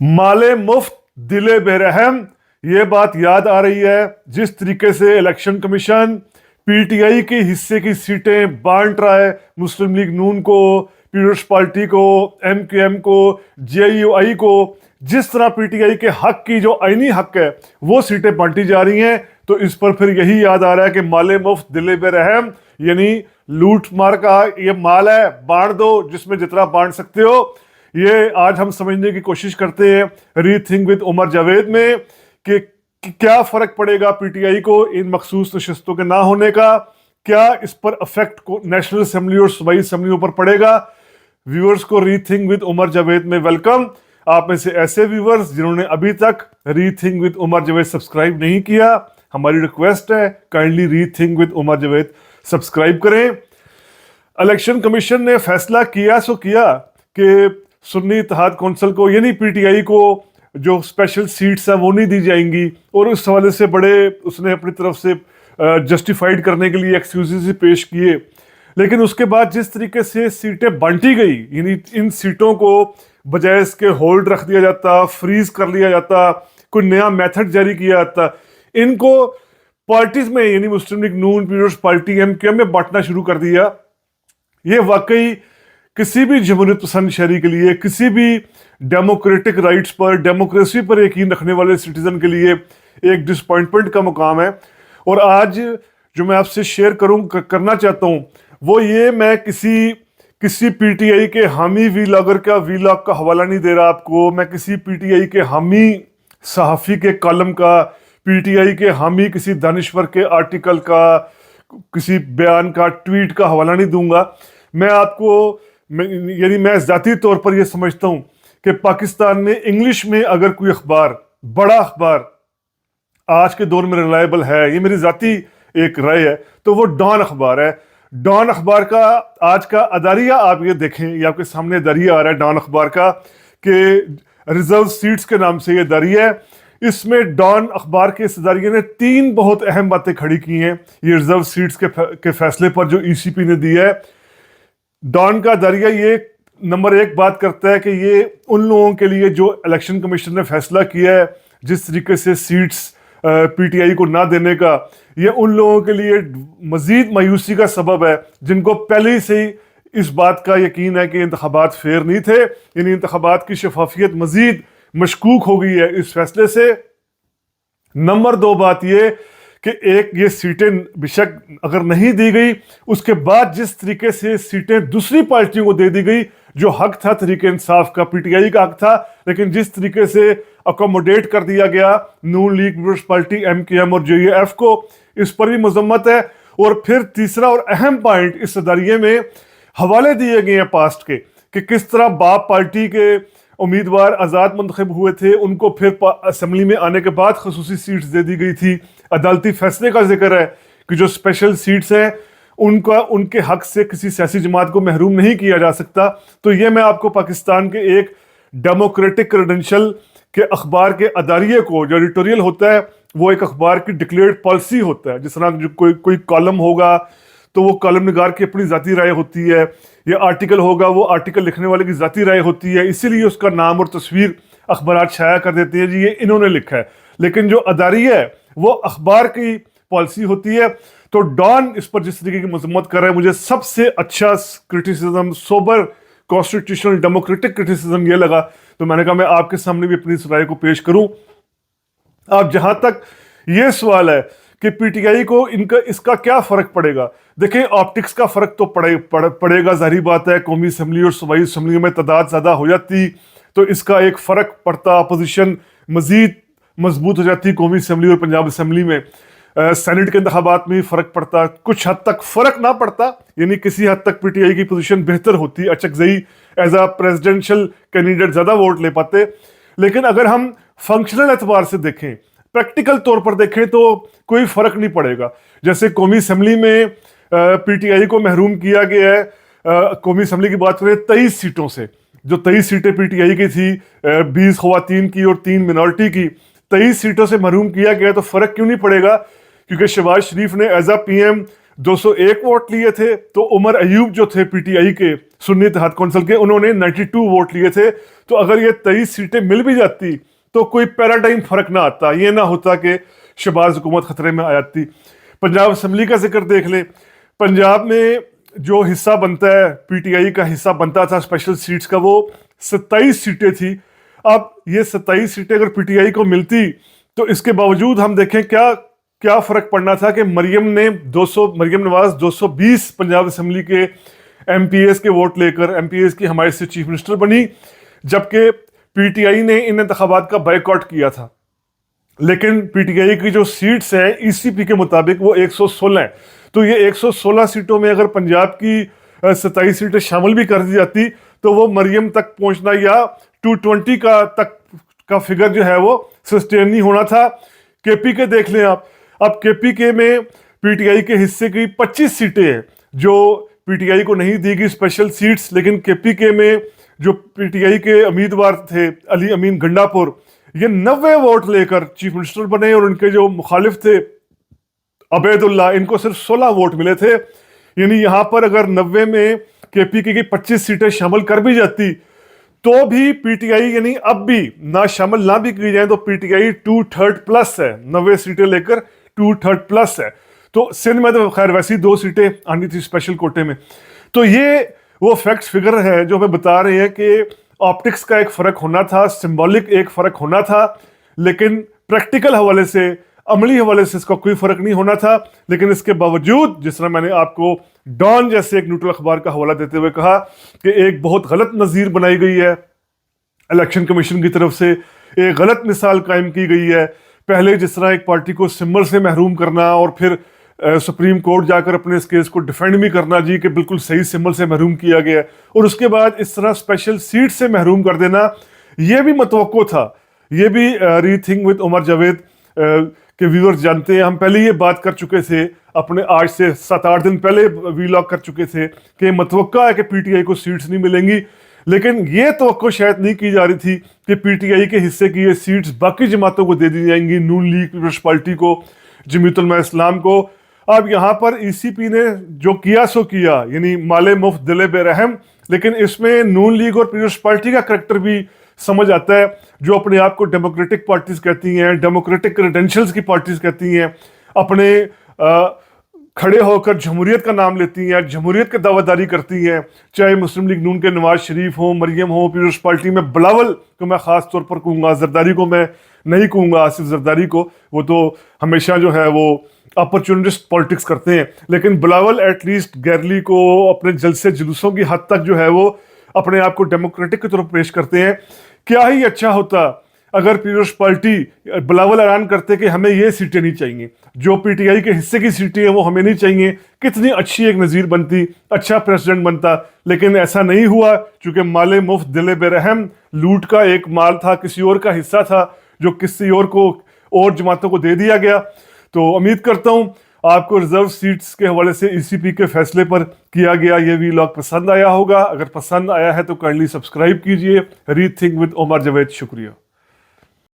माले मुफ्त दिले बेरहम, ये बात याद आ रही है जिस तरीके से इलेक्शन कमीशन पीटीआई के हिस्से की सीटें बांट रहा है, मुस्लिम लीग नून को, पीपल्स पार्टी को, एमक्यूएम को, जेयूआई को, जिस तरह पीटीआई के हक की जो आईनी हक है वो सीटें बांटी जा रही हैं। तो इस पर फिर यही याद आ रहा है कि माले मुफ्त दिले बेरहम, यानी लूट मार का ये माल है, बांट दो जिसमें जितना बांट सकते हो। ये आज हम समझने की कोशिश करते हैं रीथिंक विद उमर जावेद में कि क्या फर्क पड़ेगा पीटीआई को इन मखसूस नशस्तों के ना होने का, क्या इस पर अफेक्ट को नेशनल असेंबली और सूबाई असेंबलियों पर पड़ेगा। व्यूअर्स को रीथिंक विद उमर जावेद में वेलकम। आप में से ऐसे व्यूअर्स जिन्होंने अभी तक rethink with Umar Javed subscribe नहीं किया, हमारी रिक्वेस्ट है kindly rethink with Umar Javed subscribe करें। इलेक्शन कमीशन ने फैसला किया सो किया कि सुन्नी इत्तेहाद कौंसिल को यानी पीटीआई को जो स्पेशल सीट्स है वो नहीं दी जाएंगी, और उस हवाले से बड़े उसने अपनी तरफ से जस्टिफाइड करने के लिए एक्सक्यूजेस पेश किए। लेकिन उसके बाद जिस तरीके से सीटें बांटी गई, यानी इन सीटों को बजाय इसके होल्ड रख दिया जाता, फ्रीज कर लिया जाता, कोई नया मेथड जारी किया जाता, इनको पार्टीज में यानी मुस्लिम लीग नून, पीपल्स पार्टी, एमक्यूएम में बांटना शुरू कर दिया। ये वाकई किसी भी जमहूरियत पसंद शहरी के लिए, किसी भी डेमोक्रेटिक राइट्स पर, डेमोक्रेसी पर यकीन रखने वाले सिटीजन के लिए एक डिसअपॉइंटमेंट का मुकाम है। और आज जो मैं आपसे शेयर करना चाहता हूँ वो ये, मैं किसी पीटीआई के हामी वीलॉगर का वीलॉग का हवाला नहीं दे रहा आपको, मैं किसी पीटीआई के हामी सहाफ़ी के कॉलम का, पीटीआई के हामी किसी दानिश्वर के आर्टिकल का, किसी बयान का, ट्वीट का हवाला नहीं दूंगा। मैं आपको यानी मैं ज़ाती तौर पर यह समझता हूं कि पाकिस्तान में इंग्लिश में अगर कोई अखबार, बड़ा अखबार आज के दौर में रिलायबल है, ये मेरी ज़ाती एक राय है, तो वो डॉन अखबार है। डॉन अखबार का आज का अदारिया आप ये देखें, ये आपके सामने अदारिया आ रहा है डॉन अखबार का कि रिजर्व सीट्स के नाम से ये अदारिया है। इसमें डॉन अखबार के इस अदारिये ने 3 बहुत अहम बातें खड़ी की हैं ये रिजर्व सीट्स के फैसले पर जो ईसीपी ने दिया है। डॉन का दरिया ये नंबर 1 बात करता है कि ये उन लोगों के लिए जो इलेक्शन कमीशन ने फैसला किया है जिस तरीके से सीट्स पीटीआई को ना देने का, ये उन लोगों के लिए मजीद मायूसी का सबब है जिनको पहले से ही इस बात का यकीन है कि इंतखाबात फेयर नहीं थे, यानी इंतखाबात की शफाफियत मजीद मशकूक हो गई है इस फैसले से। नंबर 2 बात ये कि एक ये सीटें बेशक अगर नहीं दी गई, उसके बाद जिस तरीके से सीटें दूसरी पार्टियों को दे दी गई, जो हक था तहरीक इंसाफ का, पीटीआई का हक था, लेकिन जिस तरीके से अकोमोडेट कर दिया गया नून लीग, पीपल्स पार्टी, एमक्यूएम और जेयूएफ को, इस पर भी मजम्मत है। और फिर तीसरा और अहम पॉइंट, इस अदारिये में हवाले दिए गए हैं पास्ट के कि किस तरह बाप पार्टी के उम्मीदवार आज़ाद मुंतखब हुए थे, उनको फिर असेंबली में आने के बाद खसूसी सीट्स दे दी गई थी। अदालती फैसले का जिक्र है कि जो स्पेशल सीट्स हैं उनके हक से किसी सियासी जमात को महरूम नहीं किया जा सकता। तो ये मैं आपको पाकिस्तान के एक डेमोक्रेटिक क्रेडेंशियल के अखबार के अदारिये को, जो एडिटोरियल होता है वो एक अखबार की डिक्लेयर्ड पॉलिसी होता है, जिस तरह जो कोई कॉलम होगा तो वो कॉलम निगार की अपनी ज़ाती राय होती है, या आर्टिकल होगा वो आर्टिकल लिखने वाले की ज़ाती राय होती है, इसीलिए उसका नाम और तस्वीर अखबारात शाया कर देते हैं जी ये इन्होंने लिखा है। लेकिन जो अदारिया है वो अखबार की पॉलिसी होती है। तो डॉन इस पर जिस तरीके की मजम्मत कर रहा है, मुझे सबसे अच्छा criticism, sober constitutional democratic criticism ये लगा, तो मैंने कहा मैं आपके सामने भी अपनी इस राय को पेश करूं। अब जहां तक ये सवाल है कि पीटीआई को इसका क्या फर्क पड़ेगा, देखें ऑप्टिक्स का फर्क तो पड़ेगा, जाहिर बात है। कौमी असेंबली और सूबाई असेंबलियों में तादाद ज़्यादा हो जाती तो इसका एक फ़र्क पड़ता, अपोजिशन मजीद मजबूत हो जाती कौमी असेंबली और पंजाब असेंबली में। सेनेट के इंतखाबात में फ़र्क पड़ता, कुछ हद तक फ़र्क ना पड़ता, यानी किसी हद तक पीटीआई की पोजीशन बेहतर होती, अचकजई एज आ प्रेसिडेंशियल कैंडिडेट ज़्यादा वोट ले पाते। लेकिन अगर हम फंक्शनल एतबार से देखें, प्रैक्टिकल तौर पर देखें तो कोई फ़र्क नहीं पड़ेगा। जैसे कौमी असेंबली में पीटीआई को महरूम किया गया है, कौमी असेंबली की बात करें 23 सीटों से, जो 23 सीटें पीटीआई की थी, 20 ख़वातीन की और 3 मिनॉरिटी की, 23 सीटों से महरूम किया गया, तो फ़र्क क्यों नहीं पड़ेगा? क्योंकि शहबाज शरीफ ने एज आ पीएम 201 वोट लिए थे, तो उमर अयूब जो थे पीटीआई के सुन्नी इत्तेहाद कौंसिल के, उन्होंने 92 वोट लिए थे। तो अगर ये 23 सीटें मिल भी जाती तो कोई पैराडाइम फर्क ना आता, ये ना होता कि शहबाज हुकूमत खतरे में आ जाती। पंजाब असम्बली का जिक्र देख ले, पंजाब में जो हिस्सा बनता है, पीटीआई का हिस्सा बनता था स्पेशल सीट्स का, वो 27 सीटें थी। अब ये 27 सीटें अगर पीटीआई को मिलती तो इसके बावजूद हम देखें क्या फर्क पड़ना था कि मरियम नवाज 220 पंजाब असम्बली के एमपीएस के वोट लेकर एमपीएस की हमारे से चीफ मिनिस्टर बनी, जबकि पीटीआई ने इन इंतखाबात का बायकॉट किया था। लेकिन पीटीआई की जो सीट्स हैं ईसीपी के मुताबिक वो 116 है। तो ये 116 सीटों में अगर पंजाब की 27 सीटें शामिल भी कर दी जाती तो वो मरियम तक पहुंचना या 220 का फिगर जो है वो सस्टेन नहीं होना था। केपी के देख लें आप, अब केपी के में पीटीआई के हिस्से की 25 सीटें हैं जो पीटीआई को नहीं दी गई स्पेशल सीट्स, लेकिन केपी के में जो पीटीआई के उम्मीदवार थे अली अमीन गंडापुर, ये 90 वोट लेकर चीफ मिनिस्टर बने, और उनके जो मुखालिफ थे अबैदुल्ला, इनको सिर्फ 16 वोट मिले थे। यानी यहाँ पर अगर 90 में केपी की 25 सीटें शामिल कर भी जाती तो भी पीटीआई यानी अब भी ना शामिल ना भी की जाए तो पीटीआई 2/3 प्लस है, 90 सीटें लेकर 2/3 प्लस है। तो सिंध में तो खैर वैसी 2 सीटें आनी थी स्पेशल कोटे में। तो ये वो फैक्ट्स फिगर है जो हमें बता रहे हैं कि ऑप्टिक्स का एक फर्क होना था, सिंबॉलिक एक फर्क होना था, लेकिन प्रैक्टिकल हवाले से, अमली हवाले से इसका कोई फर्क नहीं होना था। लेकिन इसके बावजूद, जिस तरह मैंने आपको डॉन जैसे एक न्यूट्रल अखबार का हवाला देते हुए कहा कि एक बहुत गलत नज़ीर बनाई गई है इलेक्शन कमीशन की तरफ से, एक गलत मिसाल कायम की गई है। पहले जिस तरह एक पार्टी को सिंबल से महरूम करना और फिर सुप्रीम कोर्ट जाकर अपने इस केस को डिफेंड भी करना जी कि बिल्कुल सही सिंबल से महरूम किया गया, और उसके बाद इस तरह स्पेशल सीट से महरूम कर देना, ये भी मतवक्को था। ये भी रीथिंक विद उमर जावेद के व्यूअर्स जानते हैं। हम पहले ये बात कर चुके थे, अपने आज से 7-8 दिन पहले वीलॉग कर चुके थे कि मतवक्का है कि पीटीआई को सीट्स नहीं मिलेंगी, लेकिन ये तवक्को शायद नहीं की जा रही थी कि पीटीआई के हिस्से की ये सीट्स बाकी जमातों को दे दी जाएंगी, नून लीग, पीपल्स पार्टी को, जमीयत उलमा इस्लाम को। अब यहाँ पर ईसीपी ने जो किया सो किया, यानी माले मुफ्त दिले बेरहम, लेकिन इसमें नून लीग और पीपल्स पार्टी का करैक्टर भी समझ आता है, जो अपने आप को डेमोक्रेटिक पार्टीज कहती हैं, डेमोक्रेटिक क्रेडेंशियल्स की पार्टीज कहती हैं, अपने खड़े होकर जमहूरियत का नाम लेती हैं, जमहूरियत की दावेदारी करती हैं, चाहे मुस्लिम लीग नून के नवाज शरीफ हो, मरियम हो, पीपल्स पार्टी में बिलावल को मैं ख़ास तौर पर कहूँगा, जरदारी को मैं नहीं कहूँगा, आसिफ जरदारी को, वो तो हमेशा जो है वो अपॉर्चुनिस्ट पॉलिटिक्स करते हैं, लेकिन बिलावल एटलीस्ट गैरली को अपने जलसे जुलूसों की हद तक जो है वो अपने आप को डेमोक्रेटिक की तरफ पेश करते हैं। क्या ही अच्छा होता अगर पीपल्स पार्टी बिलावल ऐलान करते कि हमें ये सीटें नहीं चाहिए, जो पीटीआई के हिस्से की सीटें हैं वो हमें नहीं चाहिए, कितनी अच्छी एक नज़ीर बनती, अच्छा प्रेसिडेंट बनता। लेकिन ऐसा नहीं हुआ, चूंकि माले मुफ्त दिले बेरहम, लूट का एक माल था, किसी और का हिस्सा था जो किसी और को और जमातों को दे दिया गया। तो उम्मीद करता हूँ आपको रिजर्व सीट्स के हवाले से ईसीपी के फैसले पर किया गया ये वीलॉग पसंद आया होगा। अगर पसंद आया है तो काइंडली सब्सक्राइब कीजिए। Rethink with Umar Javed. शुक्रिया।